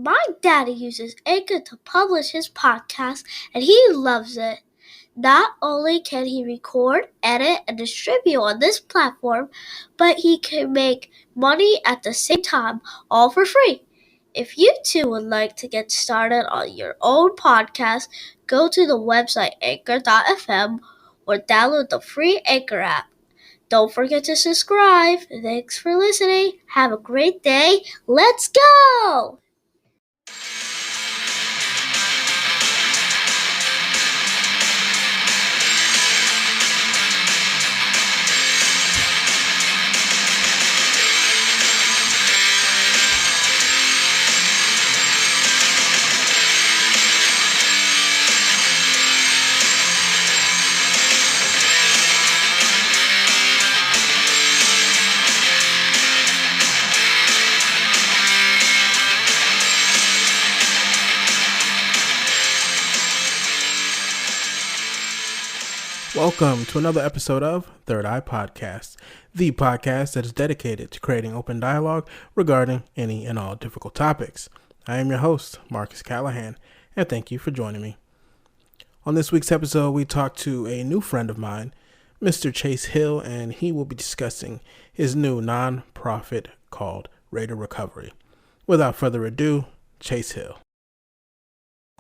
My daddy uses Anchor to publish his podcast, and he loves it. Not only can he record, edit, and distribute on this platform, but he can make money at the same time, all for free. If you too would like to get started on your own podcast, go to the website anchor.fm or download the free Anchor app. Don't forget to subscribe. Thanks for listening. Have a great day. Let's go! Welcome to another episode of Third Eye Podcast, the podcast that is dedicated to creating open dialogue regarding any and all difficult topics. I am your host, Marcus Callahan, and thank you for joining me. On this week's episode, we talk to a new friend of mine, Mr. Chase Hill, and he will be discussing his new non-profit called Rate of Recovery. Without further ado, Chase Hill.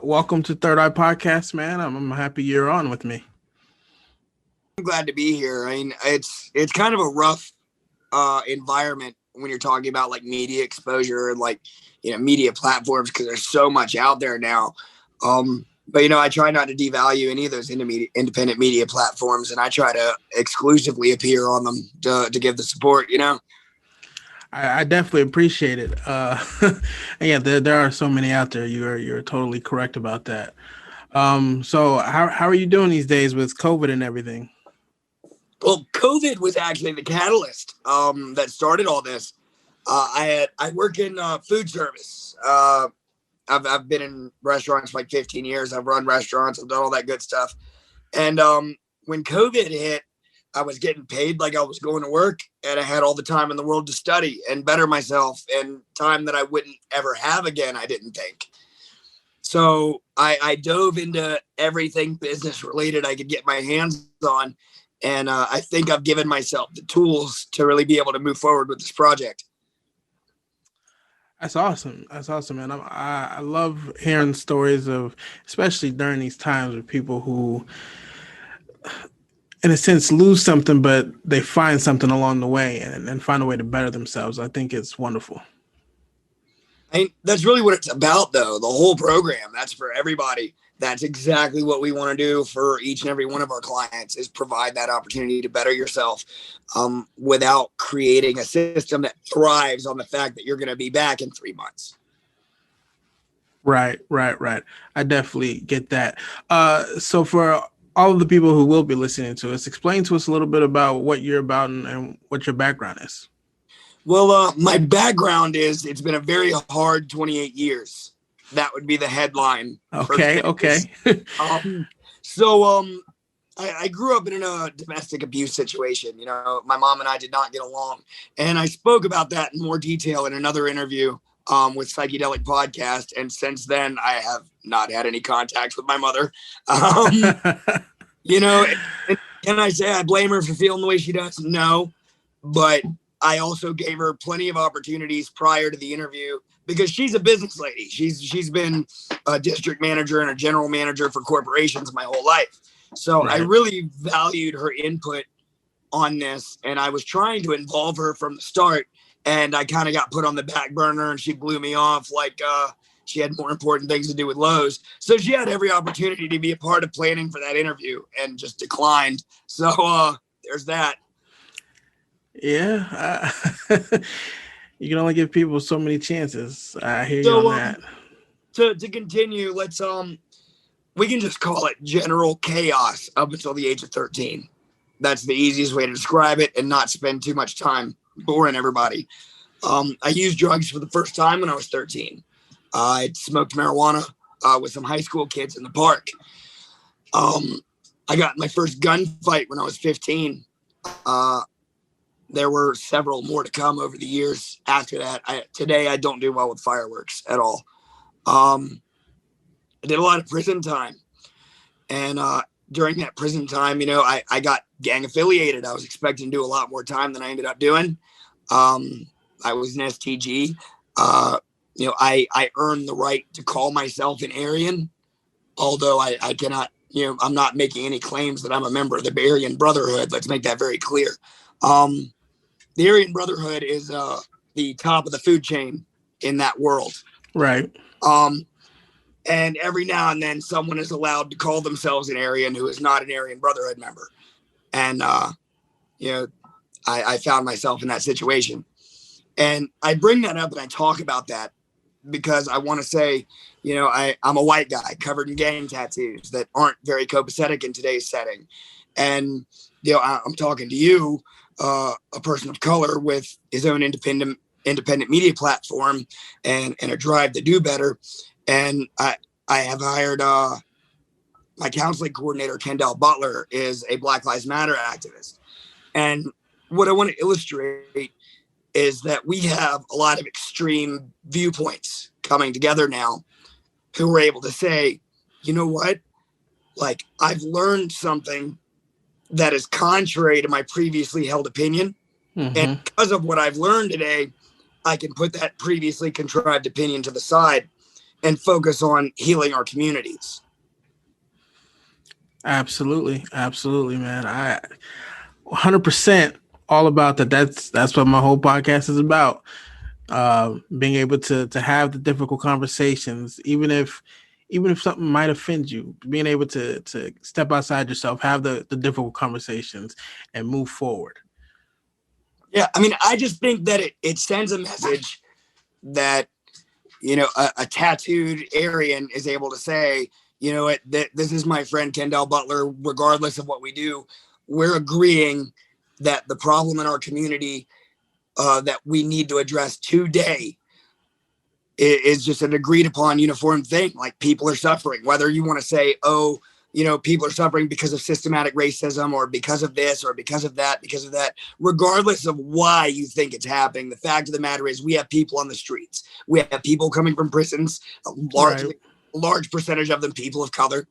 Welcome to Third Eye Podcast, man. I'm happy you're on with me. I'm glad to be here. I mean, it's kind of a rough environment when you're talking about like media exposure and like, media platforms, because there's so much out there now. But, I try not to devalue any of those independent media platforms, and I try to exclusively appear on them to give the support, I definitely appreciate it. Yeah, there are so many out there. You're totally correct about that. So how are you doing these days with COVID and everything? Well, COVID was actually the catalyst that started all this. I work in food service. I've been in restaurants for like 15 years. I've run restaurants. I've done all that good stuff. And when COVID hit, I was getting paid like I was going to work, and I had all the time in the world to study and better myself, and time that I wouldn't ever have again, I didn't think. So I dove into everything business related I could get my hands on. And I think I've given myself the tools to really be able to move forward with this project. That's awesome, man. I love hearing stories of, especially during these times, of people who, in a sense, lose something, but they find something along the way and find a way to better themselves. I think it's wonderful. That's really what it's about, though. The whole program, that's for everybody. That's exactly what we want to do for each and every one of our clients, is provide that opportunity to better yourself without creating a system that thrives on the fact that you're going to be back in 3 months. Right. I definitely get that. So for all of the people who will be listening to us, explain to us a little bit about what you're about and what your background is. Well, my background is, it's been a very hard 28 years. That would be the headline. Okay. I grew up in a domestic abuse situation. My mom and I did not get along. And I spoke about that in more detail in another interview with Psychedelic Podcast. And since then, I have not had any contact with my mother. Can I say I blame her for feeling the way she does? No. But I also gave her plenty of opportunities prior to the interview, because she's a business lady. She's been a district manager and a general manager for corporations my whole life. So right. I really valued her input on this, and I was trying to involve her from the start, and I kind of got put on the back burner, and she blew me off like she had more important things to do with Lowe's. So she had every opportunity to be a part of planning for that interview and just declined. So there's that. Yeah. You can only give people so many chances. I hear you on that. To continue, let's we can just call it general chaos up until the age of 13. That's the easiest way to describe it, and not spend too much time boring everybody. I used drugs for the first time when I was 13. I smoked marijuana with some high school kids in the park. I got my first gunfight when I was 15. There were several more to come over the years after that. Today, I don't do well with fireworks at all. I did a lot of prison time. And during that prison time, I got gang affiliated. I was expecting to do a lot more time than I ended up doing. I was an STG. I earned the right to call myself an Aryan, although I cannot, I'm not making any claims that I'm a member of the Aryan Brotherhood. Let's make that very clear. The Aryan Brotherhood is the top of the food chain in that world. Right. And every now and then someone is allowed to call themselves an Aryan who is not an Aryan Brotherhood member. And, I found myself in that situation. And I bring that up and I talk about that because I want to say, I'm a white guy covered in gang tattoos that aren't very copacetic in today's setting. And, I'm talking to you, a person of color with his own independent media platform and a drive to do better. And I have hired my counseling coordinator, Kendall Butler, is a Black Lives Matter activist. And what I want to illustrate is that we have a lot of extreme viewpoints coming together now who are able to say, you know what? Like, I've learned something that is contrary to my previously held opinion. Mm-hmm. And because of what I've learned today, I can put that previously contrived opinion to the side and focus on healing our communities. Absolutely, man. I 100% all about that. That's what my whole podcast is about. Being able to have the difficult conversations, even if something might offend you, being able to step outside yourself, have the difficult conversations, and move forward. Yeah, I mean, I just think that it sends a message that a tattooed Aryan is able to say, this is my friend Kendall Butler. Regardless of what we do, we're agreeing that the problem in our community that we need to address today is just an agreed upon uniform thing. Like, people are suffering, whether you want to say, oh, people are suffering because of systematic racism or because of this or because of that, regardless of why you think it's happening. The fact of the matter is we have people on the streets. We have people coming from prisons, a large percentage of them people of color.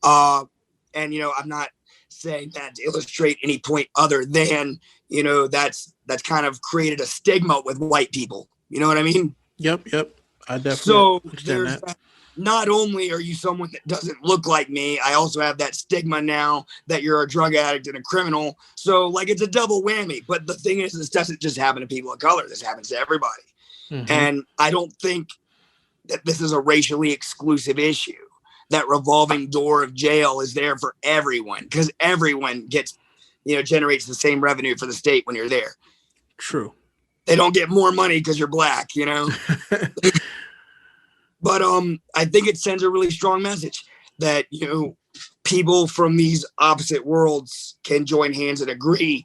And, I'm not saying that to illustrate any point other than, that's kind of created a stigma with white people. You know what I mean? Yep. I definitely understand that. Not only are you someone that doesn't look like me, I also have that stigma now that you're a drug addict and a criminal. So, like, it's a double whammy. But the thing is, this doesn't just happen to people of color. This happens to everybody. Mm-hmm. And I don't think that this is a racially exclusive issue. That revolving door of jail is there for everyone because everyone gets, generates the same revenue for the state when you're there. True. They don't get more money because you're black, But I think it sends a really strong message that, people from these opposite worlds can join hands and agree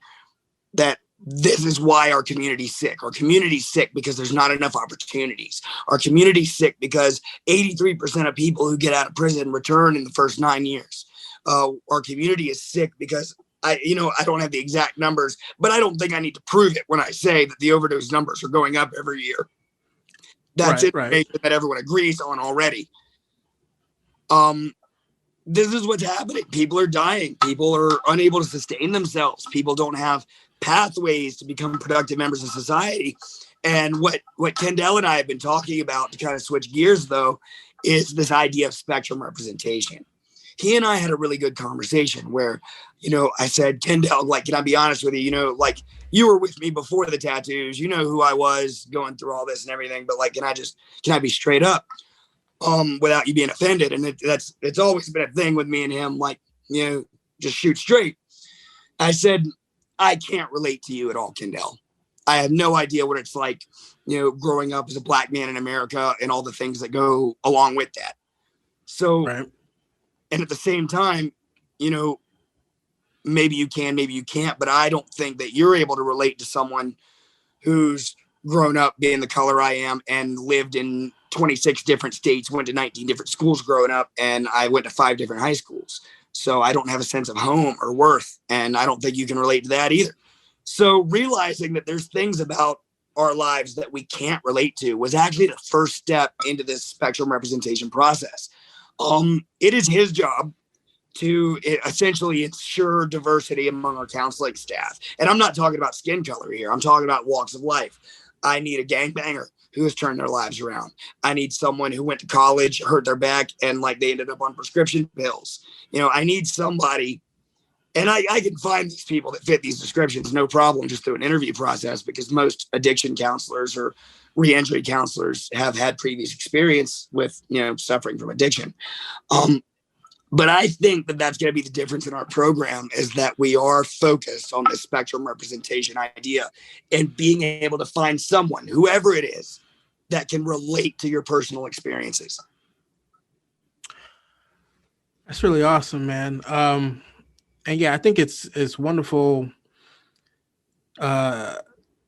that this is why our community's sick. Our community's sick because there's not enough opportunities. Our community's sick because 83% of people who get out of prison return in the first 9 years. Our community is sick because I don't have the exact numbers, but I don't think I need to prove it when I say that the overdose numbers are going up every year. That's information that everyone agrees on already. This is what's happening. People are dying. People are unable to sustain themselves. People don't have pathways to become productive members of society. And what Kendall and I have been talking about, to kind of switch gears, though, is this idea of spectrum representation. He and I had a really good conversation where, I said, Kendall, like, can I be honest with you? Like, you were with me before the tattoos. You know who I was going through all this and everything. But, like, can I be straight up without you being offended? And it's always been a thing with me and him, like, just shoot straight. I said, I can't relate to you at all, Kendall. I have no idea what it's like, growing up as a black man in America and all the things that go along with that. So, and at the same time, maybe you can, maybe you can't, but I don't think that you're able to relate to someone who's grown up being the color I am and lived in 26 different states, went to 19 different schools growing up, and I went to 5 different high schools. So I don't have a sense of home or worth, and I don't think you can relate to that either. So realizing that there's things about our lives that we can't relate to was actually the first step into this spectrum representation process. It is his job to essentially ensure diversity among our counseling staff. And I'm not talking about skin color here. I'm talking about walks of life. I need a gangbanger who has turned their lives around. I need someone who went to college, hurt their back, and like they ended up on prescription pills. You know, I need somebody, and I can find these people that fit these descriptions, no problem, just through an interview process, because most addiction counselors or reentry counselors have had previous experience with, you know, suffering from addiction. But I think that that's going to be the difference in our program, is that we are focused on the spectrum representation idea and being able to find someone, whoever it is, that can relate to your personal experiences. That's really awesome, man. And yeah, I think it's wonderful that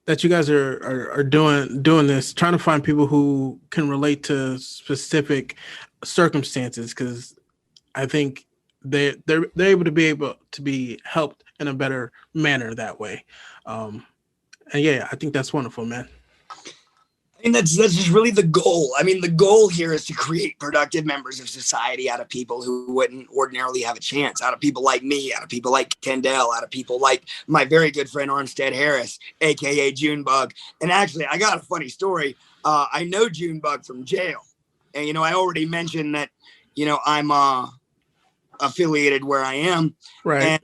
you guys are doing this, trying to find people who can relate to specific circumstances, because I think they're able to be helped in a better manner that way. And yeah, I think that's wonderful, man. I mean, that's just really the goal. I mean, the goal here is to create productive members of society out of people who wouldn't ordinarily have a chance, out of people like me, out of people like Kendall, out of people like my very good friend Armstead Harris, aka Junebug. And actually, I got a funny story. I know Junebug from jail, and you know, I already mentioned that, you know, I'm affiliated where I am, right? And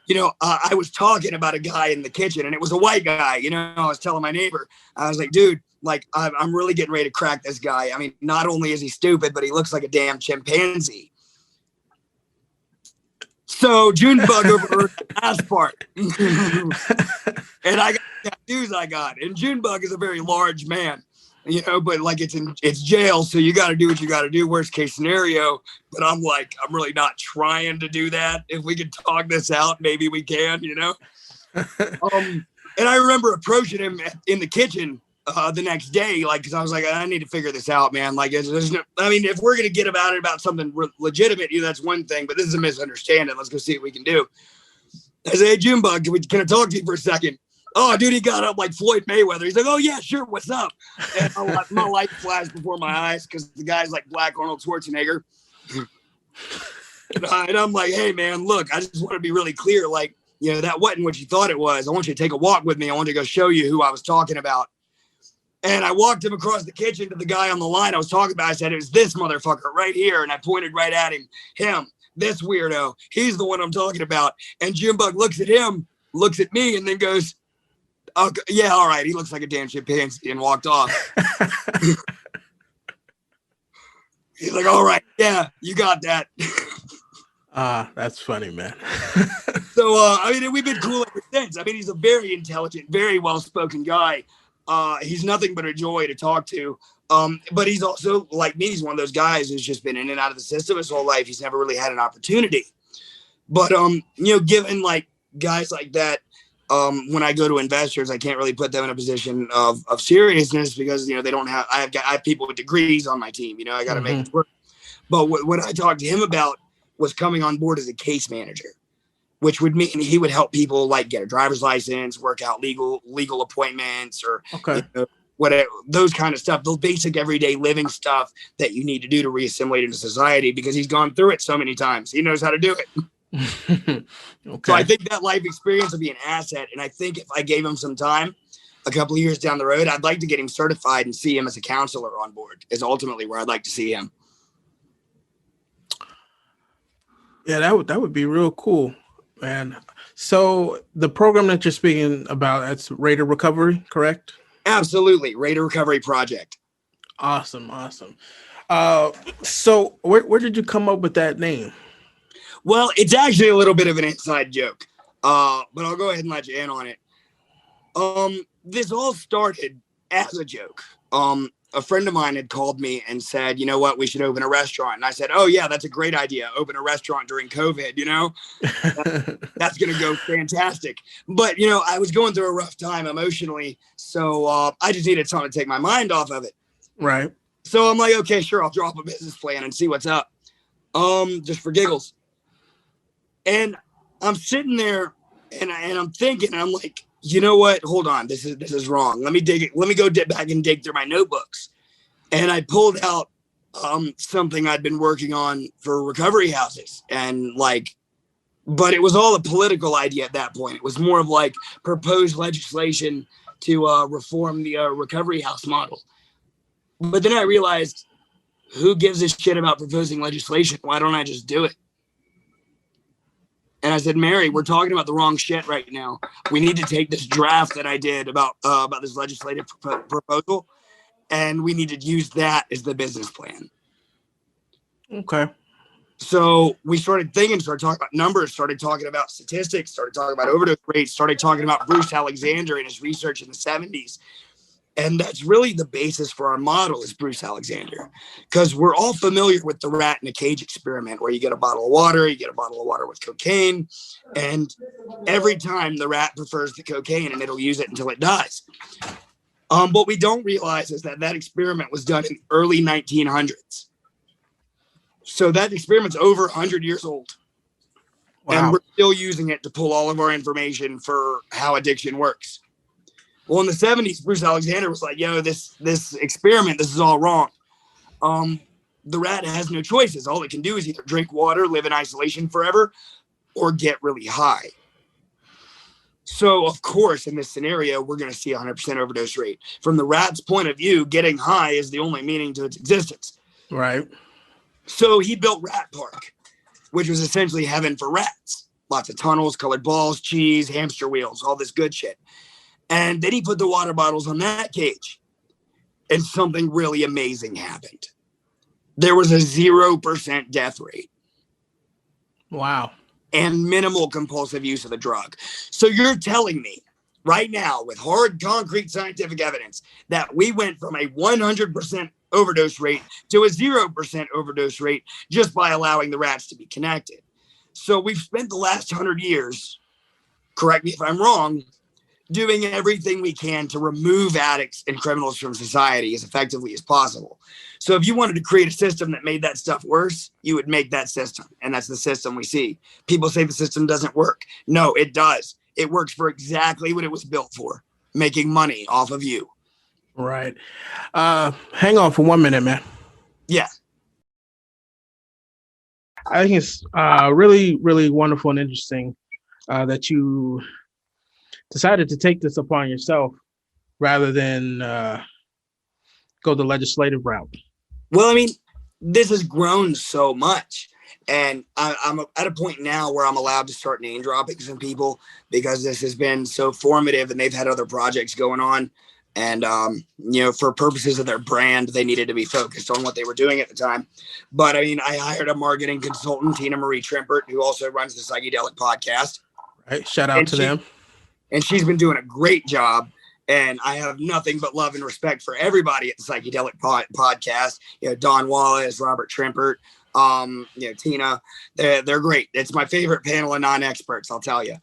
you know, I was talking about a guy in the kitchen, and it was a white guy. You know, I was telling my neighbor, I was like, dude, like, I'm really getting ready to crack this guy. I mean, not only is he stupid, but he looks like a damn chimpanzee. So Junebug overheard the last part. And I got tattoos I got. And Junebug is a very large man, you know, but like it's jail, so you got to do what you got to do, worst case scenario. But I'm like, I'm really not trying to do that. If we could talk this out, maybe we can, you know. And I remember approaching him in the kitchen the next day, like, because I was like, I need to figure this out, man. Like, there's no, I mean, if we're gonna get about something legitimate, you know, that's one thing, but this is a misunderstanding. Let's go see what we can do. I said, hey, Junebug, can I talk to you for a second? Oh, dude, he got up like Floyd Mayweather. He's like, oh, yeah, sure, what's up? And my light flashed before my eyes because the guy's like Black Arnold Schwarzenegger. And I'm like, hey, man, look, I just want to be really clear. Like, you know, that wasn't what you thought it was. I want you to take a walk with me. I want to go show you who I was talking about. And I walked him across the kitchen to the guy on the line I was talking about. I said, it was this motherfucker right here. And I pointed right at him, this weirdo. He's the one I'm talking about. And Junebug looks at him, looks at me, and then goes, oh, yeah, all right. He looks like a damn chimpanzee, and walked off. He's like, all right, yeah, you got that. That's funny, man. So, I mean, we've been cool ever since. I mean, he's a very intelligent, very well-spoken guy. He's nothing but a joy to talk to. But he's also, like me, he's one of those guys who's just been in and out of the system his whole life. He's never really had an opportunity. But, you know, given like guys like that, when I go to investors, I can't really put them in a position of seriousness because, you know, they don't have, I have people with degrees on my team, you know, I got to make it work. But what I talked to him about was coming on board as a case manager, which would mean he would help people like get a driver's license, work out legal appointments, or you know, whatever, those kind of stuff, those basic everyday living stuff that you need to do to reassimilate into society, because he's gone through it so many times. He knows how to do it. So I think that life experience will be an asset. And I think if I gave him some time, a couple of years down the road, I'd like to get him certified and see him as a counselor on board is ultimately where I'd like to see him. Yeah, that would be real cool, man. So the program that you're speaking about, that's Raider Recovery, correct? Absolutely. Raider Recovery Project. Awesome. So where did you come up with that name? Well, it's actually a little bit of an inside joke, but I'll go ahead and let you in on it. This all started as a joke. A friend of mine had called me and said, you know what, we should open a restaurant. And I said, oh yeah, that's a great idea. Open a restaurant during COVID, you know, that's going to go fantastic. But, you know, I was going through a rough time emotionally. So I just needed something to take my mind off of it. Right. So I'm like, okay, sure. I'll drop a business plan and see what's up. Just for giggles. And I'm sitting there and I'm thinking, and I'm like, you know what? Hold on. This is wrong. Let me go back and dig through my notebooks. And I pulled out something I'd been working on for recovery houses, and but it was all a political idea at that point. It was more of like proposed legislation to reform the recovery house model. But then I realized, who gives a shit about proposing legislation? Why don't I just do it? And I said, Mary, we're talking about the wrong shit right now. We need to take this draft that I did about this legislative proposal, and we need to use that as the business plan. Okay. So we started thinking, started talking about numbers, started talking about statistics, started talking about overdose rates, started talking about Bruce Alexander and his research in the 70s. And that's really the basis for our model, is Bruce Alexander, because we're all familiar with the rat in a cage experiment, where you get a bottle of water, you get a bottle of water with cocaine, and every time the rat prefers the cocaine and it'll use it until it dies. What we don't realize is that experiment was done in the early 1900s. So that experiment's over 100 years old. Wow. And we're still using it to pull all of our information for how addiction works. Well, in the 70s, Bruce Alexander was like, yo, this experiment, this is all wrong. The rat has no choices. All it can do is either drink water, live in isolation forever, or get really high. So, of course, in this scenario, we're going to see a 100% overdose rate. From the rat's point of view, getting high is the only meaning to its existence. Right. So he built Rat Park, which was essentially heaven for rats. Lots of tunnels, colored balls, cheese, hamster wheels, all this good shit. And then he put the water bottles on that cage, and something really amazing happened. There was a 0% death rate. Wow. And minimal compulsive use of the drug. So you're telling me right now, with hard, concrete scientific evidence, that we went from a 100% overdose rate to a 0% overdose rate just by allowing the rats to be connected. So we've spent the last 100 years, correct me if I'm wrong, doing everything we can to remove addicts and criminals from society as effectively as possible. So if you wanted to create a system that made that stuff worse, you would make that system. And that's the system we see. People say the system doesn't work. No, it does. It works for exactly what it was built for, making money off of you. Right. Hang on for 1 minute, man. Yeah. I think it's really, really wonderful and interesting that you decided to take this upon yourself rather than go the legislative route. Well, I mean, this has grown so much. And I'm at a point now where I'm allowed to start name dropping some people, because this has been so formative and they've had other projects going on. And, for purposes of their brand, they needed to be focused on what they were doing at the time. But I mean, I hired a marketing consultant, Tina Marie Trimpert, who also runs the Psychedelic podcast. Right. Shout out to them. And she's been doing a great job. And I have nothing but love and respect for everybody at the Psychedelic podcast. Don Wallace, Robert Trimpert, Tina. They're great. It's my favorite panel of non-experts, I'll tell you.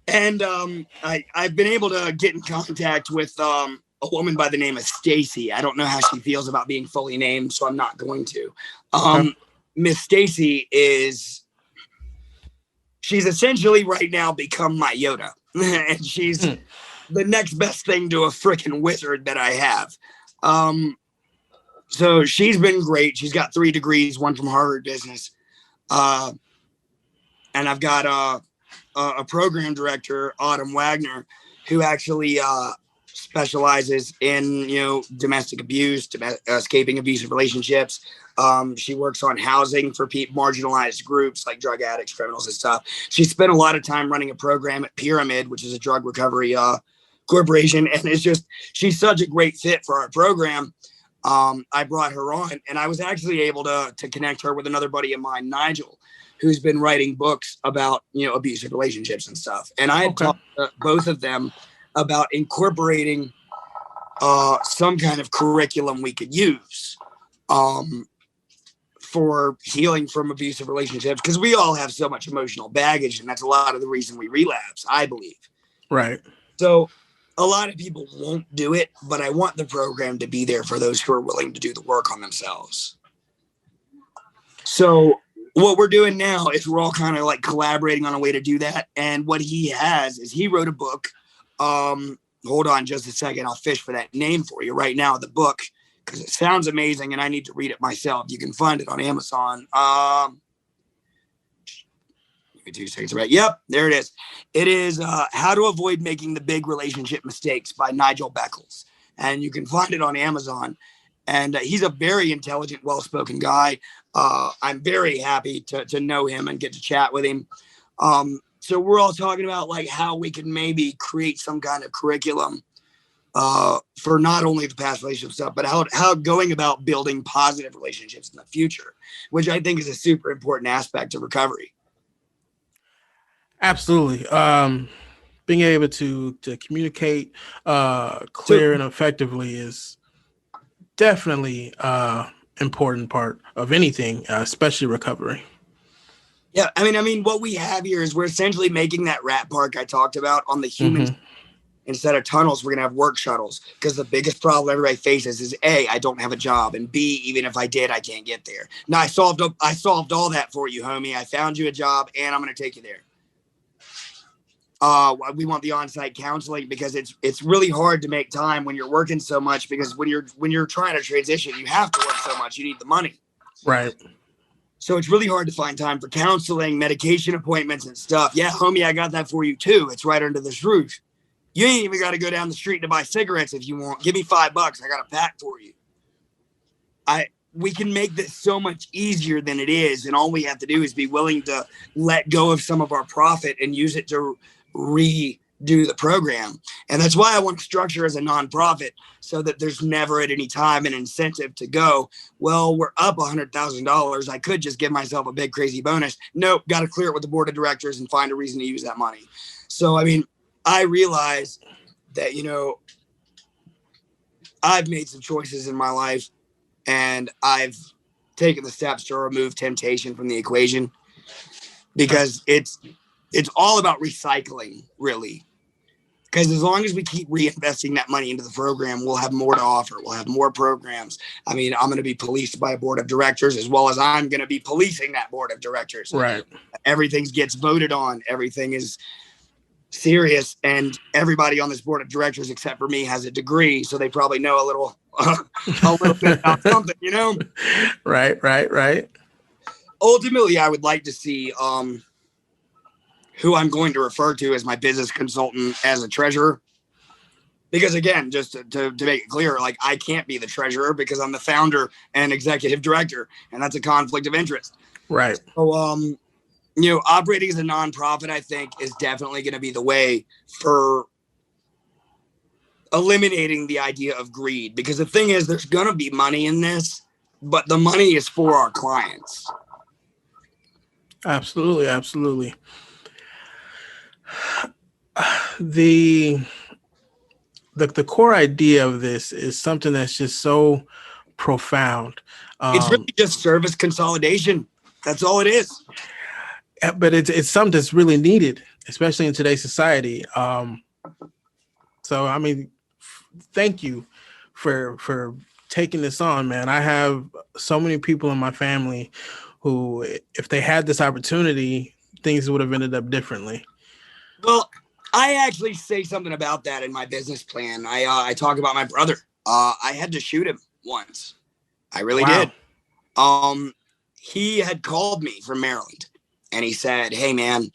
And I've been able to get in contact with a woman by the name of Stacy. I don't know how she feels about being fully named, so I'm not going to. Miss Stacy she's essentially right now become my Yoda. And she's the next best thing to a freaking wizard that I have. So she's been great. She's got 3 degrees, one from Harvard Business. And I've got a program director, Autumn Wagner, who actually specializes in, domestic abuse, escaping abusive relationships. She works on housing for marginalized groups like drug addicts, criminals, and stuff. She spent a lot of time running a program at Pyramid, which is a drug recovery corporation. And she's such a great fit for our program. I brought her on, and I was actually able to connect her with another buddy of mine, Nigel, who's been writing books about, abusive relationships and stuff. And I had talked to both of them about incorporating some kind of curriculum we could use for healing from abusive relationships, because we all have so much emotional baggage, and that's a lot of the reason we relapse, I believe. Right. So a lot of people won't do it, but I want the program to be there for those who are willing to do the work on themselves. So what we're doing now is we're all kind of like collaborating on a way to do that. And what he has is he wrote a book. Hold on just a second. I'll fish for that name for you right now, the book, because it sounds amazing and I need to read it myself. You can find it on Amazon. Give me 2 seconds. Right. Yep. There it is. It is How to Avoid Making the Big Relationship Mistakes by Nigel Beckles. And you can find it on Amazon. And he's a very intelligent, well-spoken guy. I'm very happy to know him and get to chat with him. So we're all talking about like how we can maybe create some kind of curriculum for not only the past relationship stuff, but how going about building positive relationships in the future, which I think is a super important aspect of recovery. Absolutely. Being able to communicate clear and effectively is definitely important part of anything, especially recovery. Yeah, I mean, what we have here is we're essentially making that rat park I talked about on the human. Mm-hmm. Instead of tunnels, we're gonna have work shuttles, because the biggest problem everybody faces is A, I don't have a job, and B, even if I did, I can't get there. Now I solved all that for you, homie. I found you a job, and I'm gonna take you there. We want the on-site counseling because it's really hard to make time when you're working so much, because when you're trying to transition, you have to work so much. You need the money. Right. So it's really hard to find time for counseling, medication appointments, and stuff. Yeah, homie, I got that for you too. It's right under this roof. You ain't even got to go down the street to buy cigarettes if you want. Give me $5. I got a pack for you. We can make this so much easier than it is. And all we have to do is be willing to let go of some of our profit and use it to redo the program. And that's why I want to structure as a nonprofit, so that there's never at any time an incentive to go, well, we're up $100,000. I could just give myself a big crazy bonus. Nope. Got to clear it with the board of directors and find a reason to use that money. So, I mean, I realize that, I've made some choices in my life, and I've taken the steps to remove temptation from the equation, because it's all about recycling, really. Because as long as we keep reinvesting that money into the program, we'll have more to offer. We'll have more programs. I mean, I'm going to be policed by a board of directors, as well as I'm going to be policing that board of directors. Right. Everything gets voted on. Everything is serious, and everybody on this board of directors except for me has a degree, so they probably know a little bit about something, Right. Ultimately, I would like to see who I'm going to refer to as my business consultant as a treasurer, because again, just to make it clear, like, I can't be the treasurer because I'm the founder and executive director, and that's a conflict of interest. Right. So operating as a nonprofit, I think, is definitely going to be the way for eliminating the idea of greed. Because the thing is, there's going to be money in this, but the money is for our clients. Absolutely. The core idea of this is something that's just so profound. It's really just service consolidation. That's all it is. But it's something that's really needed, especially in today's society. So, I mean, thank you for taking this on, man. I have so many people in my family who, if they had this opportunity, things would have ended up differently. Well, I actually say something about that in my business plan. I talk about my brother. I had to shoot him once. I really did. He had called me from Maryland, and he said, "Hey, man,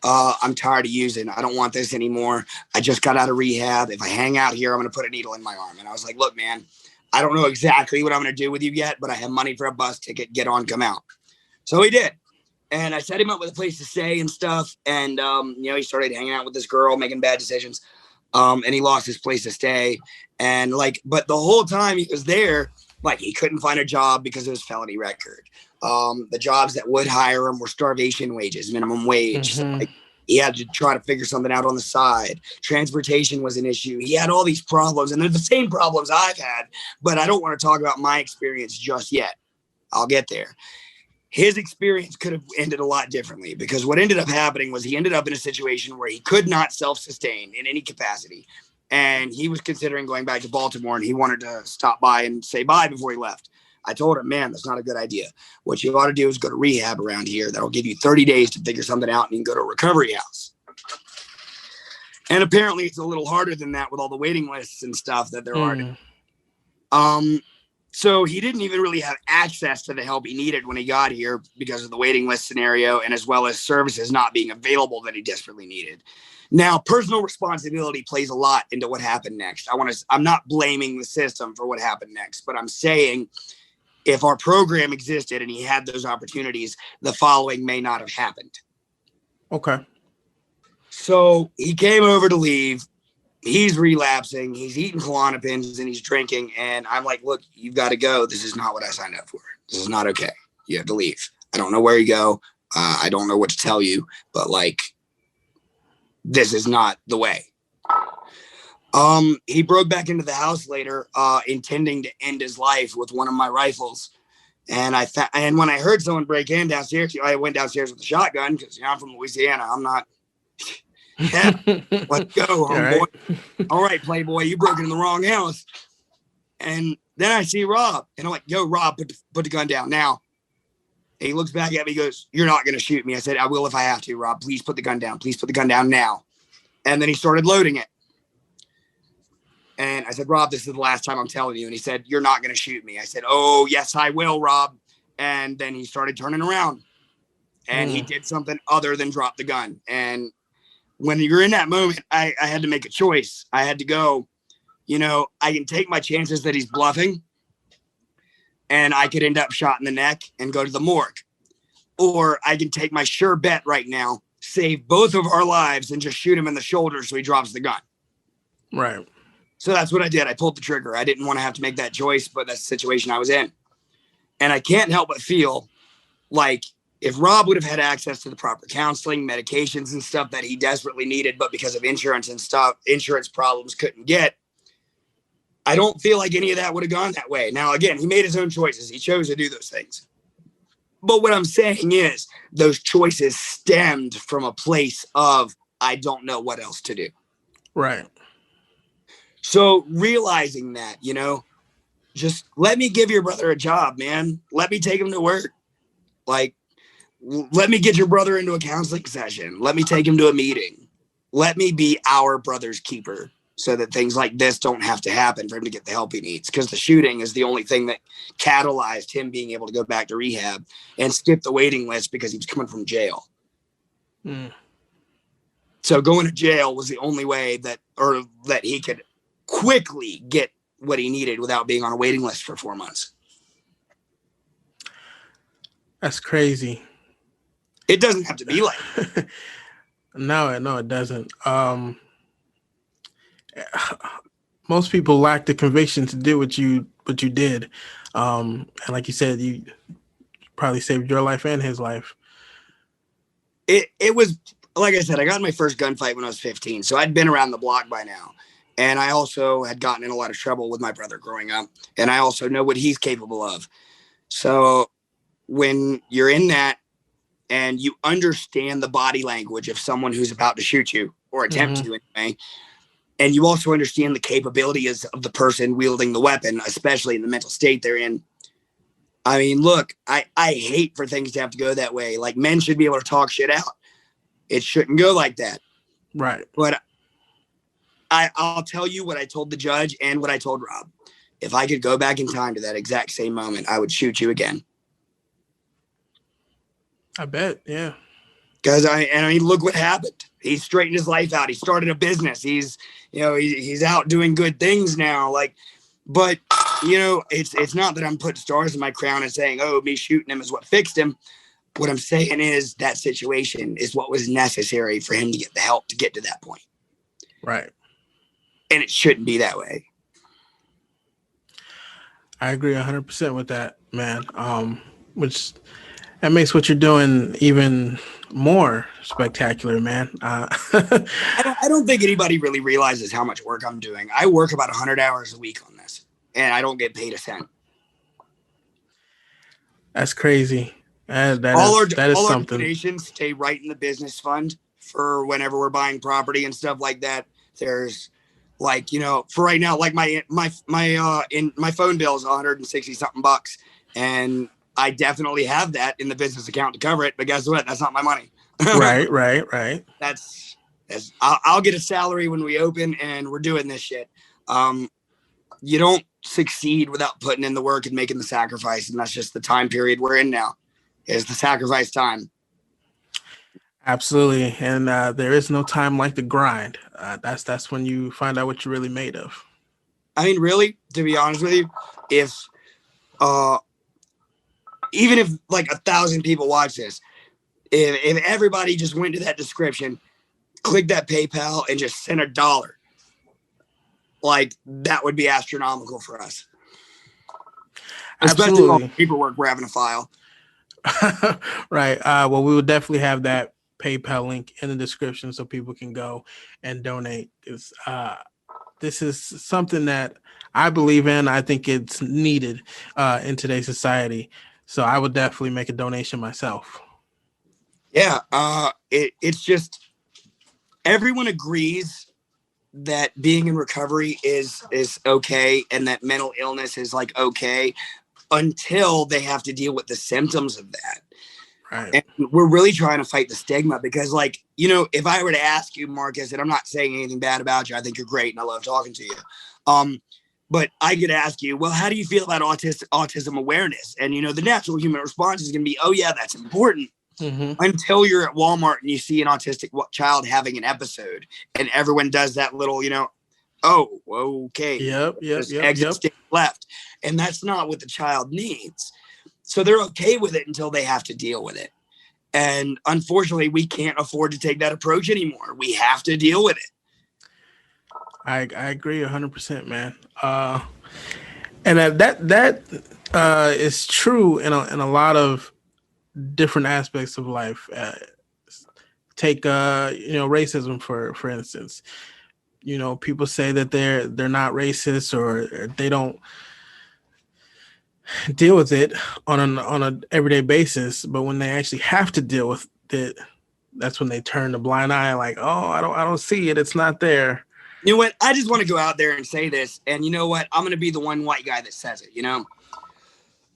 I'm tired of using. I don't want this anymore. I just got out of rehab. If I hang out here, I'm going to put a needle in my arm." And I was like, "Look, man, I don't know exactly what I'm going to do with you yet, but I have money for a bus ticket. Get on, come out." So he did. And I set him up with a place to stay and stuff. And, he started hanging out with this girl, making bad decisions. And he lost his place to stay. And but the whole time he was there, he couldn't find a job because of his felony record. The jobs that would hire him were starvation wages, minimum wage. Mm-hmm. So, he had to try to figure something out on the side. Transportation was an issue. He had all these problems, and they're the same problems I've had, but I don't want to talk about my experience just yet. I'll get there. His experience could have ended a lot differently, because what ended up happening was he ended up in a situation where he could not self-sustain in any capacity. And he was considering going back to Baltimore, and he wanted to stop by and say bye before he left. I told him, man, that's not a good idea. What you ought to do is go to rehab around here. That'll give you 30 days to figure something out, and you can go to a recovery house. And apparently it's a little harder than that with all the waiting lists and stuff that there are. So he didn't even really have access to the help he needed when he got here because of the waiting list scenario, and as well as services not being available that he desperately needed. Now, personal responsibility plays a lot into what happened next. I'm not blaming the system for what happened next, but I'm saying if our program existed and he had those opportunities, the following may not have happened. Okay. So he came over to leave. He's relapsing. He's eating Klonopins and he's drinking. And I'm like, look, you've got to go. This is not what I signed up for. This is not okay. You have to leave. I don't know where you go. I don't know what to tell you, but like, this is not the way. He broke back into the house later, intending to end his life with one of my rifles. And when I heard someone break in downstairs, I went downstairs with a shotgun because I'm from Louisiana. I'm not. Yeah, let's go, homeboy. All right, playboy, you broke into the wrong house. And then I see Rob, and I'm like, yo, Rob, put the gun down now. And he looks back at me, he goes, you're not going to shoot me. I said, I will if I have to, Rob. Please put the gun down. Please put the gun down now. And then he started loading it. And I said, Rob, this is the last time I'm telling you. And he said, you're not going to shoot me. I said, oh, yes, I will, Rob. And then he started turning around. And he did something other than drop the gun. And when you're in that moment, I had to make a choice. I had to go, I can take my chances that he's bluffing and I could end up shot in the neck and go to the morgue. Or I can take my sure bet right now, save both of our lives and just shoot him in the shoulder so he drops the gun. Right. So that's what I did. I pulled the trigger. I didn't want to have to make that choice, but that's the situation I was in. And I can't help but feel like if Rob would have had access to the proper counseling, medications and stuff that he desperately needed, but because of insurance and stuff, insurance problems couldn't get, I don't feel like any of that would have gone that way. Now, again, he made his own choices. He chose to do those things. But what I'm saying is those choices stemmed from a place of, I don't know what else to do. Right. So realizing that, just let me give your brother a job, man. Let me take him to work. Like, let me get your brother into a counseling session. Let me take him to a meeting. Let me be our brother's keeper so that things like this don't have to happen for him to get the help he needs. Because the shooting is the only thing that catalyzed him being able to go back to rehab and skip the waiting list because he was coming from jail. So going to jail was the only way that he could quickly get what he needed without being on a waiting list for 4 months. That's crazy. It doesn't have to be like that. No, it doesn't. Most people lack the conviction to do what you did. And like you said, you probably saved your life and his life. It was, like I said, I got in my first gunfight when I was 15. So I'd been around the block by now. And I also had gotten in a lot of trouble with my brother growing up. And I also know what he's capable of. So when you're in that and you understand the body language of someone who's about to shoot you or attempt to anyway, and you also understand the capabilities of the person wielding the weapon, especially in the mental state they're in. I mean, look, I hate for things to have to go that way. Like, men should be able to talk shit out. It shouldn't go like that. Right. But I'll tell you what I told the judge and what I told Rob. If I could go back in time to that exact same moment, I would shoot you again. I bet, yeah. Because I mean, look what happened. He straightened his life out. He started a business. He's out doing good things now. But it's not that I'm putting stars in my crown and saying, oh, me shooting him is what fixed him. What I'm saying is that situation is what was necessary for him to get the help to get to that point. Right. And it shouldn't be that way. I agree 100% with that, man. Which that makes what you're doing even more spectacular, man. I don't think anybody really realizes how much work I'm doing. I work about 100 hours a week on this, and I don't get paid a cent. That's crazy. That is all something. Our donations stay right in the business fund for whenever we're buying property and stuff like that. There's for right now, like my phone bill is 160 something bucks. And I definitely have that in the business account to cover it. But guess what? That's not my money. Right. That's I'll get a salary when we open and we're doing this shit. You don't succeed without putting in the work and making the sacrifice. And that's just the time period we're in now, is the sacrifice time. Absolutely. And there is no time like the grind. That's when you find out what you're really made of. I mean, really, to be honest with you, if even if like 1,000 people watch this, if everybody just went to that description, click that PayPal and just send $1, like that would be astronomical for us. Especially all the paperwork we're having to file. Right. Well, we will definitely have that PayPal link in the description so people can go and donate. This is something that I believe in. I think it's needed in today's society. So I would definitely make a donation myself. Yeah. It's just everyone agrees that being in recovery is okay and that mental illness is like okay until they have to deal with the symptoms of that. Right. And we're really trying to fight the stigma because, like, you know, if I were to ask you, Marcus, and I'm not saying anything bad about you, I think you're great and I love talking to you. But I could ask you, well, how do you feel about autism awareness? And, you know, the natural human response is going to be, oh, yeah, that's important. Mm-hmm. Until you're at Walmart and you see an autistic child having an episode and everyone does that little, you know, oh, okay. Yep. Exit left. And that's not what the child needs. So they're okay with it until they have to deal with it. And unfortunately, we can't afford to take that approach anymore. We have to deal with it. I agree 100%, man. And that is true in a lot of different aspects of life. Take racism for instance. You know, people say that they're not racist or they don't deal with it on an everyday basis, but when they actually have to deal with it, that's when they turn a blind eye, like, oh, I don't see it, it's not there. You know what? I just want to go out there and say this, and you know what? I'm going to be the one white guy that says it. You know,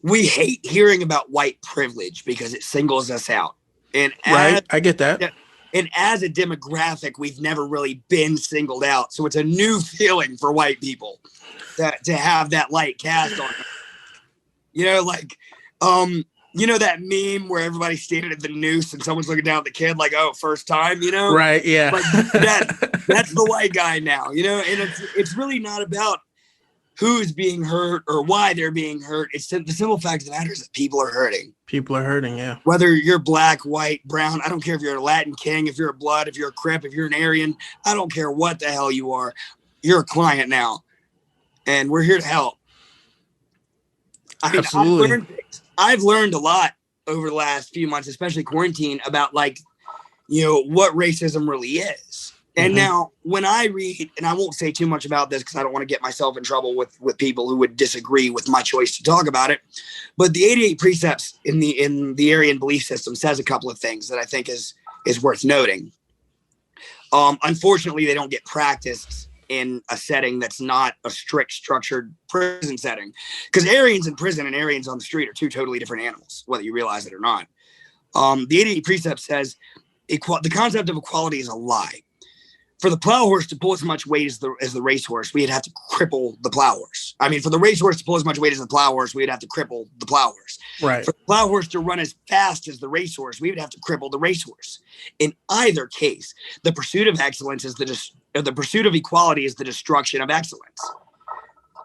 we hate hearing about white privilege because it singles us out. And right, I get that. And as a demographic, we've never really been singled out, so it's a new feeling for white people to have that light cast on them. You know, like, you know that meme where everybody's standing at the noose and someone's looking down at the kid like, oh, first time, you know? Right, yeah. Like that's the white guy now, you know? And it's really not about who's being hurt or why they're being hurt. It's the simple fact of the matter is that people are hurting. People are hurting, yeah. Whether you're black, white, brown, I don't care if you're a Latin king, if you're a blood, if you're a Crip, if you're an Aryan, I don't care what the hell you are. You're a client now. And we're here to help. I mean, absolutely. I've learned a lot over the last few months, especially quarantine, about like, you know, what racism really is. And now when I read, and I won't say too much about this because I don't want to get myself in trouble with people who would disagree with my choice to talk about it. But the 88 precepts in the Aryan belief system says a couple of things that I think is worth noting. Unfortunately, they don't get practiced in a setting that's not a strict structured prison setting, because Aryans in prison and Aryans on the street are two totally different animals, whether you realize it or not. The 88 precept says the concept of equality is a lie. For the plow horse to pull as much weight as the racehorse, we'd have to cripple the plow horse. I mean, for the racehorse to pull as much weight as the plow horse, we'd have to cripple the plow horse. Right. For the plow horse to run as fast as the racehorse, we would have to cripple the racehorse. In either case, the pursuit of excellence is the pursuit of equality is the destruction of excellence.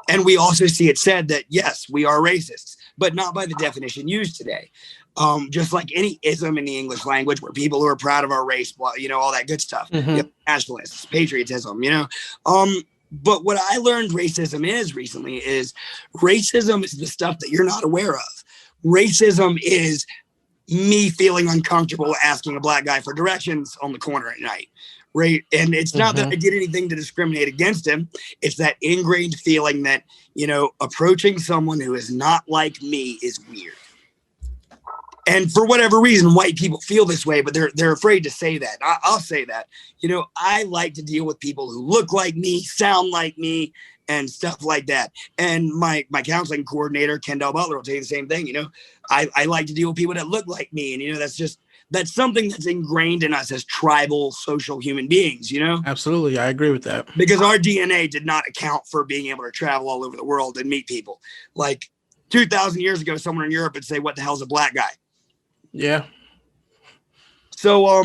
And we also see it said that, yes, we are racists, but not by the definition used today. Just like any ism in the English language, where people who are proud of our race, you know, all that good stuff, you know, nationalists, patriotism, you know. But what I learned racism is recently is racism is the stuff that you're not aware of. Racism is me feeling uncomfortable asking a black guy for directions on the corner at night. Right. And it's not that I did anything to discriminate against him. It's that ingrained feeling that, you know, approaching someone who is not like me is weird. And for whatever reason, white people feel this way, but they're afraid to say that. I'll say that. You know, I like to deal with people who look like me, sound like me, and stuff like that. And my counseling coordinator, Kendall Butler, will tell you the same thing. I like to deal with people that look like me. And, that's something that's ingrained in us as tribal social human beings, Absolutely. I agree with that. Because our DNA did not account for being able to travel all over the world and meet people. Like 2,000 years ago, someone in Europe would say, what the hell's a black guy? Yeah. So,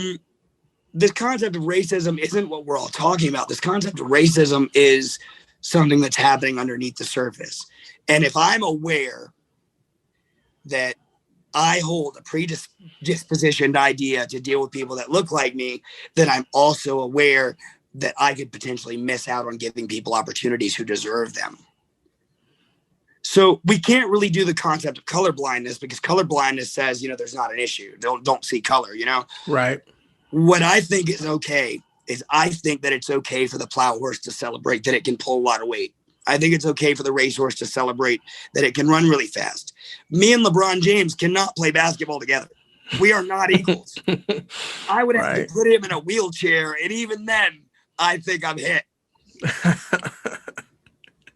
this concept of racism isn't what we're all talking about. This concept of racism is something that's happening underneath the surface. And if I'm aware that I hold a predispositioned idea to deal with people that look like me, then I'm also aware that I could potentially miss out on giving people opportunities who deserve them. So we can't really do the concept of color blindness, because color blindness says, there's not an issue. Don't see color, Right. What I think is okay is I think that it's okay for the plow horse to celebrate that it can pull a lot of weight. I think it's okay for the racehorse to celebrate that it can run really fast. Me and LeBron James cannot play basketball together. We are not equals. I would have to put him in a wheelchair, and even then, I think I'm hit.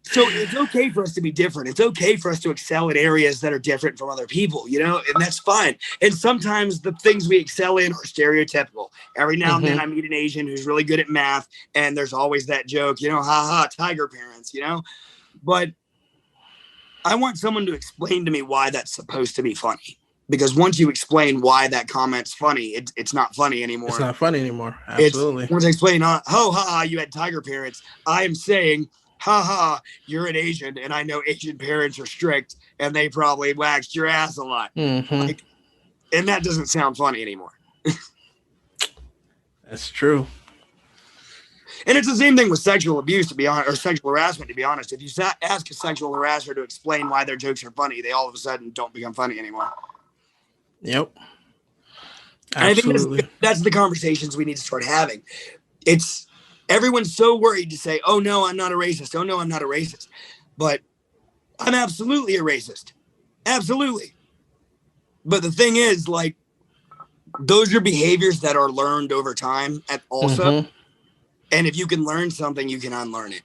So it's okay for us to be different. It's okay for us to excel in areas that are different from other people, and that's fine. And sometimes the things we excel in are stereotypical. Every now and then I meet an Asian who's really good at math, and there's always that joke, tiger parents, But I want someone to explain to me why that's supposed to be funny. Because once you explain why that comment's funny, it's not funny anymore. It's not funny anymore. Absolutely. Once I explain, you had tiger parents, I am saying, you're an Asian, and I know Asian parents are strict, and they probably waxed your ass a lot. And that doesn't sound funny anymore. That's true. And it's the same thing with sexual abuse, to be honest, or sexual harassment, to be honest. If you ask a sexual harasser to explain why their jokes are funny, they all of a sudden don't become funny anymore. Yep. Absolutely. And I think that's the conversations we need to start having. Everyone's so worried to say, oh, no, I'm not a racist. Oh, no, I'm not a racist. But I'm absolutely a racist. Absolutely. But the thing is, those are behaviors that are learned over time also. And if you can learn something, you can unlearn it.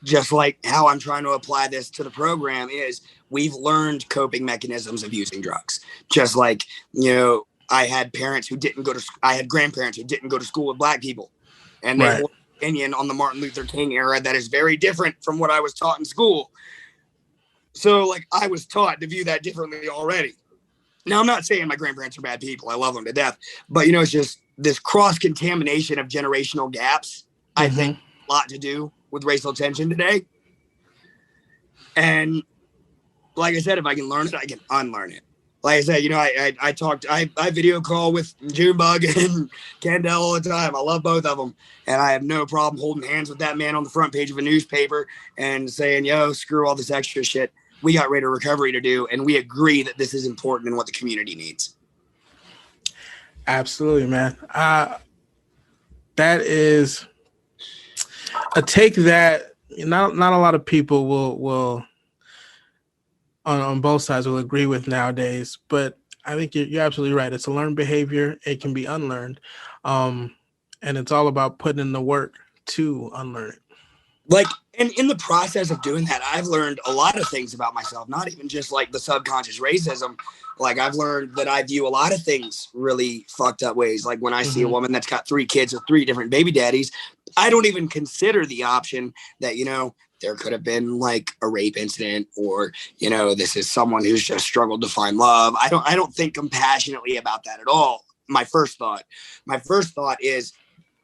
Just like how I'm trying to apply this to the program is we've learned coping mechanisms of using drugs. Just like, I had grandparents who didn't go to school with black people. And they hold an opinion on the Martin Luther King era that is very different from what I was taught in school. So, I was taught to view that differently already. Now, I'm not saying my grandparents are bad people. I love them to death. But, it's just this cross-contamination of generational gaps, I think, a lot to do with racial tension today. And like I said, if I can learn it, I can unlearn it. Like I said, I video call with Junebug and Kendall all the time. I love both of them. And I have no problem holding hands with that man on the front page of a newspaper and saying, screw all this extra shit. We got rated recovery to do. And we agree that this is important and what the community needs. Absolutely, man. That is a take that not a lot of people will on both sides will agree with nowadays, but I think you're absolutely right. It's a learned behavior. It can be unlearned. And it's all about putting in the work to unlearn it. And in the process of doing that, I've learned a lot of things about myself, not even just the subconscious racism. I've learned that I view a lot of things really fucked up ways. When I see a woman that's got 3 kids with 3 different baby daddies, I don't even consider the option that, there could have been a rape incident or, this is someone who's just struggled to find love. I don't think compassionately about that at all. My first thought is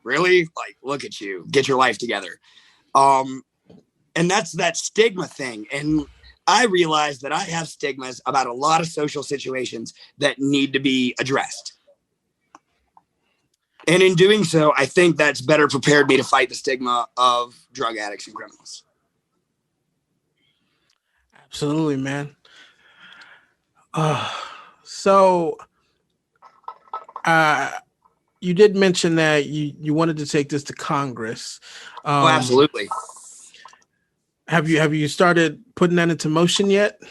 really look at you, get your life together. And that's that stigma thing. And I realize that I have stigmas about a lot of social situations that need to be addressed. And in doing so, I think that's better prepared me to fight the stigma of drug addicts and criminals. Absolutely, man. So you did mention that you wanted to take this to Congress. Absolutely. Have you started putting that into motion yet?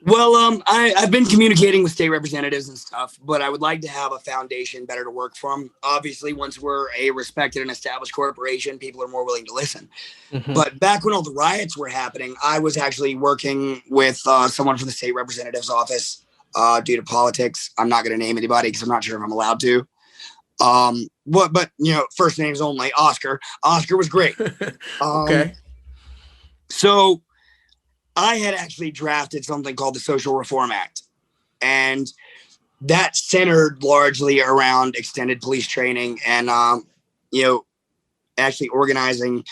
Well, I've been communicating with state representatives and stuff, but I would like to have a foundation better to work from. Obviously, once we're a respected and established corporation, people are more willing to listen. Mm-hmm. But back when all the riots were happening, I was actually working with someone from the state representative's office due to politics. I'm not going to name anybody because I'm not sure if I'm allowed to. But first names only. Oscar. Oscar was great. Okay. So I had actually drafted something called the Social Reform Act, and that centered largely around extended police training and, actually organizing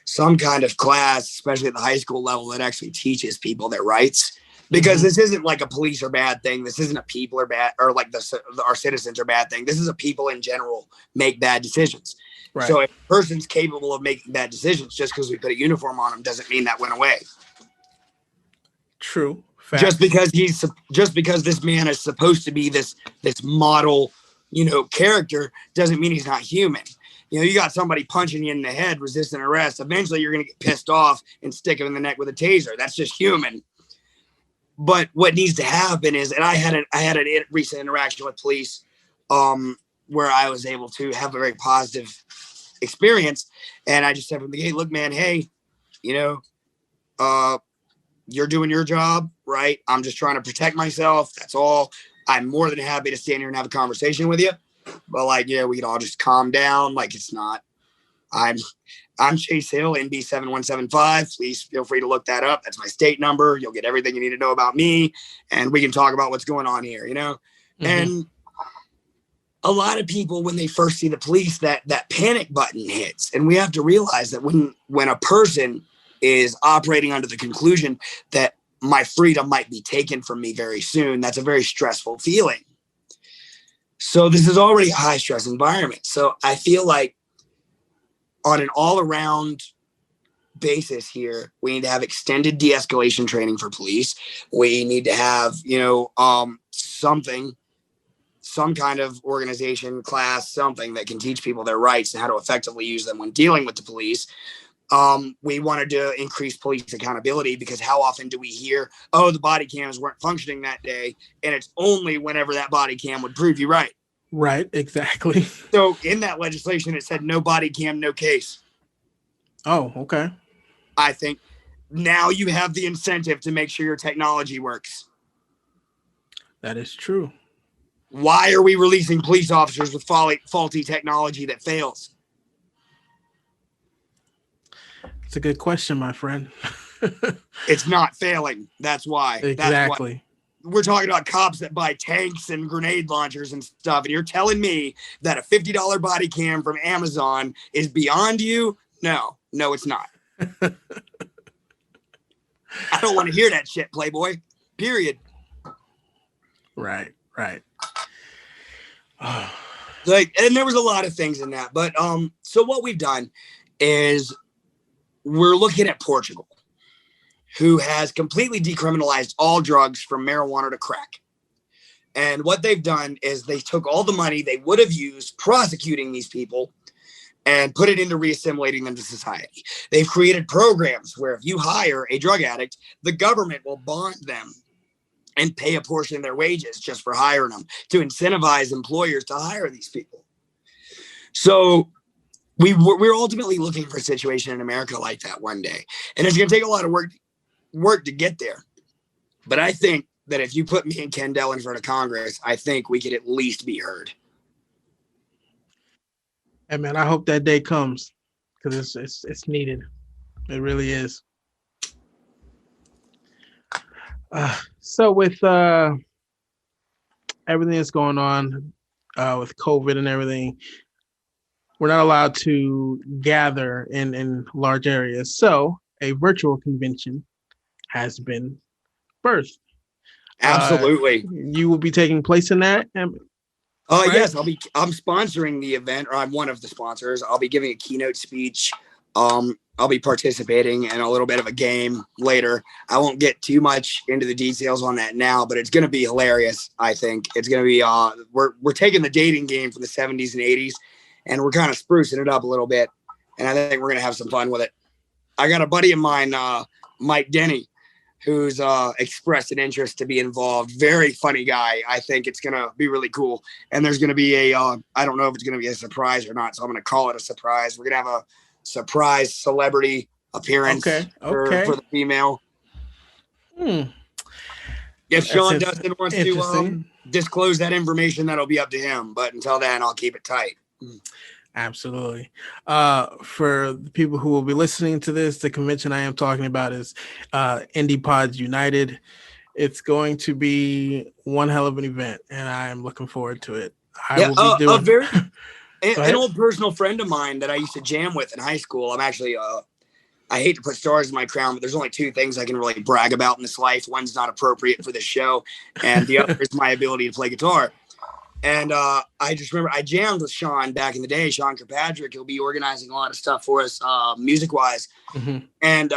some kind of class, especially at the high school level, that actually teaches people their rights. Because this isn't like a police are bad thing. This isn't a people are bad or like our citizens are bad thing. This is a people in general make bad decisions. Right. So if a person's capable of making bad decisions, just because we put a uniform on them doesn't mean that went away. True. Facts. Just because this man is supposed to be this model, character doesn't mean he's not human. You got somebody punching you in the head, resisting arrest. Eventually you're going to get pissed off and stick him in the neck with a taser. That's just human. But what needs to happen is, and I had a recent interaction with police, where I was able to have a very positive experience. And I just said from the gate, look, man, hey, you're doing your job, right? I'm just trying to protect myself. That's all. I'm more than happy to stand here and have a conversation with you. But we can all just calm down. It's not. I'm Chase Hill, NB7175. Please feel free to look that up. That's my state number. You'll get everything you need to know about me, and we can talk about what's going on here, Mm-hmm. And a lot of people, when they first see the police, that panic button hits. And we have to realize that when a person is operating under the conclusion that my freedom might be taken from me very soon, that's a very stressful feeling. So this is already a high stress environment. So I feel like on an all around basis here, we need to have extended de-escalation training for police. We need to have, some kind of organization, class, something that can teach people their rights and how to effectively use them when dealing with the police. We wanted to increase police accountability, because how often do we hear, the body cams weren't functioning that day, and it's only whenever that body cam would prove you right. Right, exactly. So in that legislation, it said no body cam, no case. Oh, okay. I think now you have the incentive to make sure your technology works. That is true. Why are we releasing police officers with faulty technology that fails? It's a good question, my friend. It's not failing. That's why. Exactly. That's why. We're talking about cops that buy tanks and grenade launchers and stuff. And you're telling me that a $50 body cam from Amazon is beyond you? No, it's not. I don't want to hear that shit, Playboy. Period. Right. And there was a lot of things in that. But so what we've done is we're looking at Portugal, who has completely decriminalized all drugs from marijuana to crack. And what they've done is they took all the money they would have used prosecuting these people and put it into reassimilating them to society. They've created programs where if you hire a drug addict, the government will bond them and pay a portion of their wages just for hiring them, to incentivize employers to hire these people. So we're ultimately looking for a situation in America like that one day. And it's going to take a lot of work to get there. But I think that if you put me and Kendall in front of Congress, I think we could at least be heard. Hey man, I hope that day comes, because it's needed. It really is. So with everything that's going on with COVID and everything, we're not allowed to gather in large areas. So a virtual convention has been birthed. Absolutely. You will be taking place in that? Right? Yes, I'm sponsoring the event, or I'm one of the sponsors. I'll be giving a keynote speech. I'll be participating in a little bit of a game later. I won't get too much into the details on that now, but it's going to be hilarious. I think it's going to be, we're taking the dating game from the 70s and 80s, and we're kind of sprucing it up a little bit. And I think we're going to have some fun with it. I got a buddy of mine, Mike Denny. who's expressed an interest to be involved. Very funny guy. I think it's gonna be really cool. And there's gonna be a I don't know if it's gonna be a surprise or not, so I'm gonna call it a surprise. We're gonna have a surprise celebrity appearance for the female. If Sean Dustin wants to disclose that information, that'll be up to him. But until then, I'll keep it tight. Absolutely. For the people who will be listening to this, the convention I am talking about is Indie Pods United. It's going to be one hell of an event, and I am looking forward to it. I will be doing an old personal friend of mine that I used to jam with in high school. I'm actually I hate to put stars in my crown, but there's only two things I can really brag about in this life. One's not appropriate for this show, and the other is my ability to play guitar. And I just remember I jammed with Sean back in the day, Sean Kirkpatrick. He'll be organizing a lot of stuff for us music-wise. Mm-hmm. And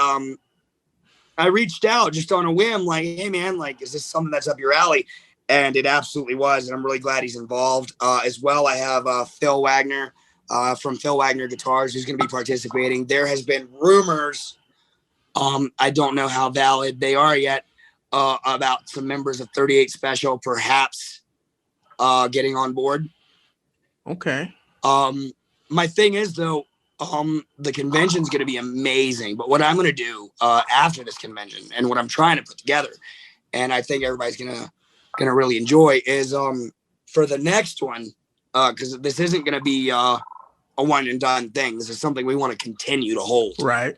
I reached out just on a whim, like, hey, man, like, is this something that's up your alley? And it absolutely was, and I'm really glad he's involved. As well, I have Phil Wagner from Phil Wagner Guitars, who's going to be participating. There has been rumors, I don't know how valid they are yet, about some members of 38 Special perhaps getting on board. Okay. My thing is, though, the convention's going to be amazing. But what I'm going to do after this convention, and what I'm trying to put together, and I think everybody's gonna really enjoy, is for the next one, because this isn't going to be a one and done thing. This is something we want to continue to hold. Right.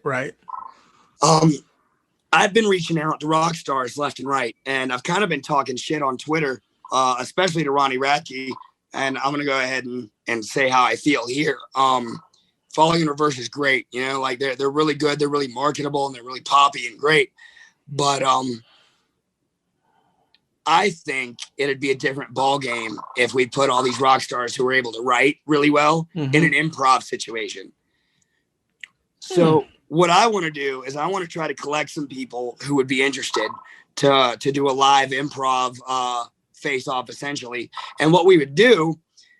I've been reaching out to rock stars left and right, and I've kind of been talking shit on Twitter, especially to Ronnie Radke, and I'm gonna go ahead and say how I feel here. Falling in Reverse is great, you know, like they're really good, they're really marketable, and they're really poppy and great. But I think it'd be a different ball game if we put all these rock stars who are able to write really well in an improv situation. So what I want to do is I want to try to collect some people who would be interested to do a live improv face-off, essentially. And what we would do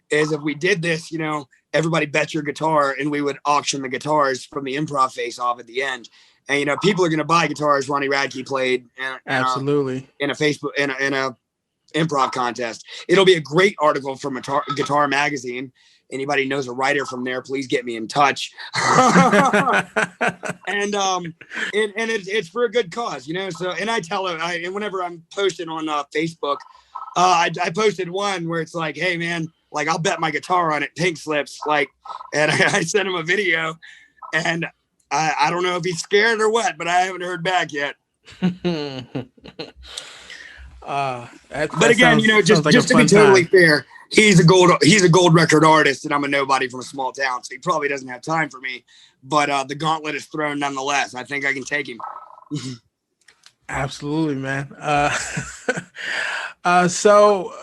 is, if we did this, you know, everybody bet your guitar, and we would auction the guitars from the improv face-off at the end. And, you know, people are going to buy guitars Ronnie Radke played absolutely in a Facebook, in a improv contest. It'll be a great article from Guitar Magazine. Anybody knows a writer from there, please get me in touch. And it's for a good cause, you know. So, and I tell her, and whenever I'm posting on Facebook, I posted one where it's like, hey man, like, I'll bet my guitar on it, Pink Slips, like, and I sent him a video, and I don't know if he's scared or what, but I haven't heard back yet. But again, you know, just to be totally fair, he's a gold record artist, and I'm a nobody from a small town, so he probably doesn't have time for me. But the gauntlet is thrown nonetheless. I think I can take him. Absolutely, man. So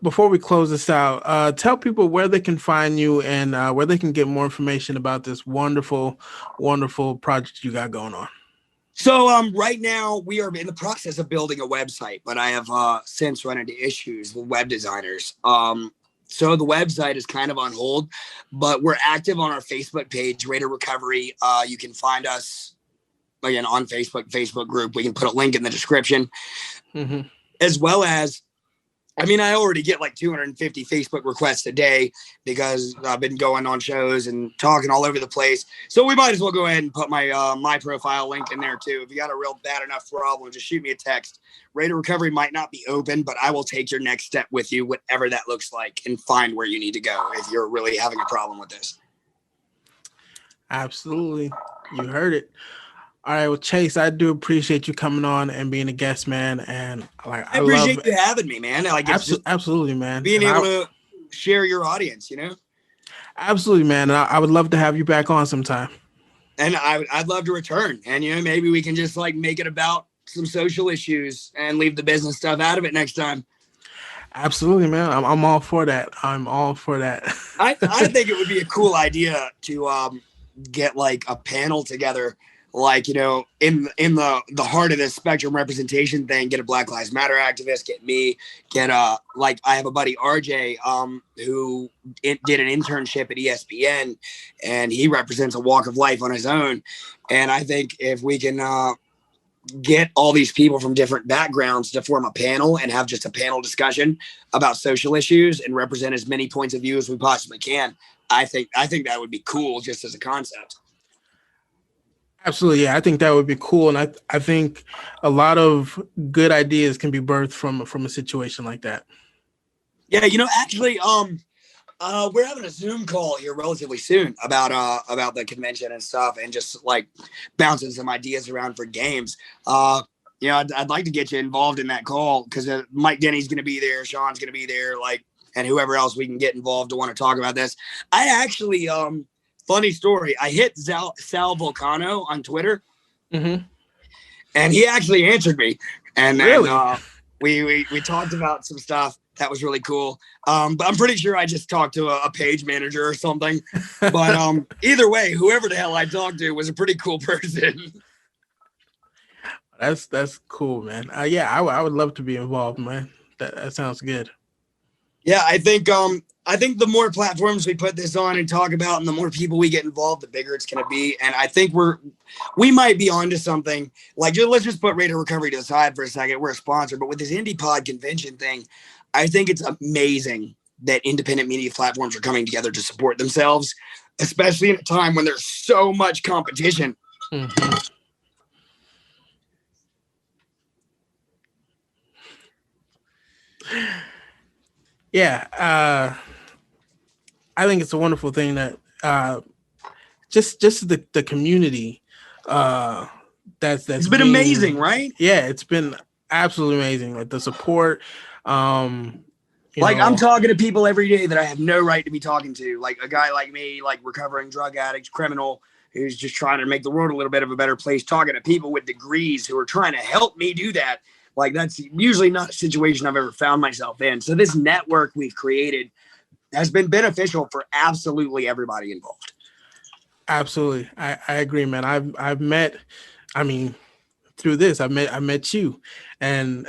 before we close this out, tell people where they can find you and where they can get more information about this wonderful, wonderful project you got going on. So right now we are in the process of building a website, but I have since run into issues with web designers. So the website is kind of on hold, but we're active on our Facebook page, Raider Recovery. You can find us again on Facebook group. We can put a link in the description, as well as, I mean, I already get like 250 Facebook requests a day because I've been going on shows and talking all over the place. So we might as well go ahead and put my profile link in there too. If you got a real bad enough problem, just shoot me a text. Raider Recovery might not be open, but I will take your next step with you, whatever that looks like, and find where you need to go if you're really having a problem with this. Absolutely. You heard it. All right, well, Chase, I do appreciate you coming on and being a guest, man. And like, I appreciate you having me, man. Like, absolutely, man. Being able to share your audience, you know. Absolutely, man. And I would love to have you back on sometime. And I'd love to return. And you know, maybe we can just like make it about some social issues and leave the business stuff out of it next time. Absolutely, man. I'm all for that. I'm all for that. I think it would be a cool idea to get like a panel together. Like, you know, in the heart of this spectrum representation thing, get a Black Lives Matter activist, get me, get like I have a buddy RJ who did an internship at ESPN, and he represents a walk of life on his own. And I think if we can get all these people from different backgrounds to form a panel and have just a panel discussion about social issues and represent as many points of view as we possibly can. I think that would be cool just as a concept. Absolutely, yeah. I think that would be cool, and I think a lot of good ideas can be birthed from a situation like that. Yeah, actually, we're having a Zoom call here relatively soon about the convention and stuff, and just like bouncing some ideas around for games. I'd like to get you involved in that call because Mike Denny's going to be there, Sean's going to be there, like, and whoever else we can get involved to want to talk about this. I actually, funny story, I hit Sal Volcano on Twitter, and he actually answered me, and really, we talked about some stuff. That was really cool. But I'm pretty sure I just talked to a page manager or something. But either way, whoever the hell I talked to was a pretty cool person. That's cool, man. I would love to be involved, man. That sounds good. Yeah, I think the more platforms we put this on and talk about, and the more people we get involved, the bigger it's going to be. And I think we might be onto something. Like, let's just put Rate of Recovery to the side for a second. We're a sponsor, but with this Indie Pod convention thing, I think it's amazing that independent media platforms are coming together to support themselves, especially in a time when there's so much competition. Mm-hmm. Yeah, I think it's a wonderful thing that just the community that's it's been amazing, right? Yeah, it's been absolutely amazing. Like the support. I'm talking to people every day that I have no right to be talking to, like a guy like me, like recovering drug addict, criminal, who's just trying to make the world a little bit of a better place, talking to people with degrees who are trying to help me do that. Like, that's usually not a situation I've ever found myself in. So this network we've created has been beneficial for absolutely everybody involved. Absolutely. I agree, man. I've met, through this, I met you, and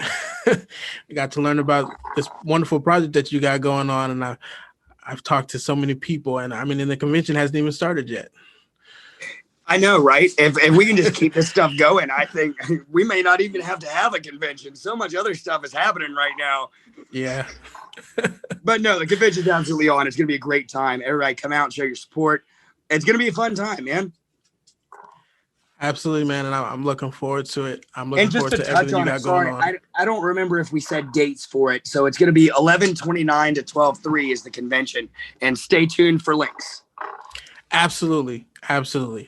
I got to learn about this wonderful project that you got going on. And I've talked to so many people, and and the convention hasn't even started yet. I know, right? If we can just keep this stuff going, I think we may not even have to have a convention. So much other stuff is happening right now. Yeah. But no, the convention's absolutely on. It's going to be a great time. Everybody come out and show your support. It's going to be a fun time, man. Absolutely, man. And I'm looking forward to it. I'm looking forward to everything you got going on. I don't remember if we said dates for it. So it's going to be 11/29 to 12/3 is the convention. And stay tuned for links. Absolutely.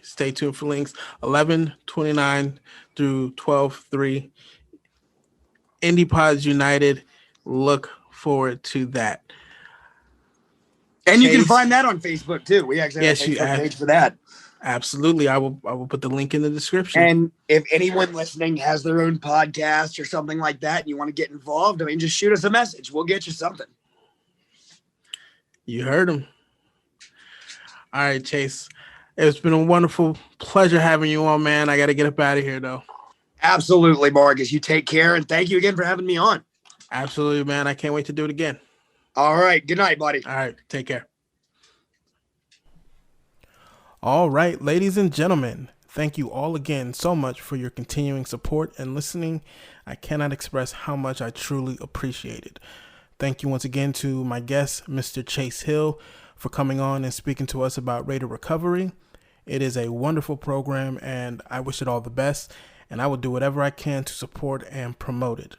Stay tuned for links. 11/29 through 12/3. Indie Pods United. Look forward to that. And you can find that on Facebook too. We actually have a Facebook page for that. Absolutely. I will put the link in the description. And if anyone listening has their own podcast or something like that and you want to get involved, just shoot us a message. We'll get you something. You heard him. All right, Chase. It's been a wonderful pleasure having you on, man. I got to get up out of here, though. Absolutely, Marcus. You take care, and thank you again for having me on. Absolutely, man. I can't wait to do it again. All right. Good night, buddy. All right. Take care. All right, ladies and gentlemen. Thank you all again so much for your continuing support and listening. I cannot express how much I truly appreciate it. Thank you once again to my guest, Mr. Chase Hill, for coming on and speaking to us about Rate of Recovery. It is a wonderful program, and I wish it all the best, and I will do whatever I can to support and promote it.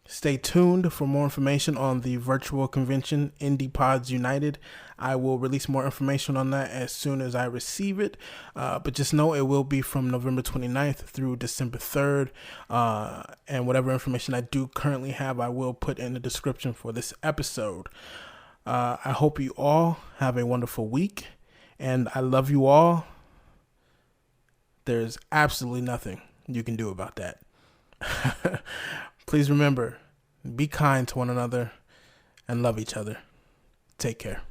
Stay tuned for more information on the virtual convention, Indie Pods United. I will release more information on that as soon as I receive it, but just know it will be from November 29th through December 3rd, and whatever information I do currently have, I will put in the description for this episode. I hope you all have a wonderful week, and I love you all. There's absolutely nothing you can do about that. Please remember, be kind to one another and love each other. Take care.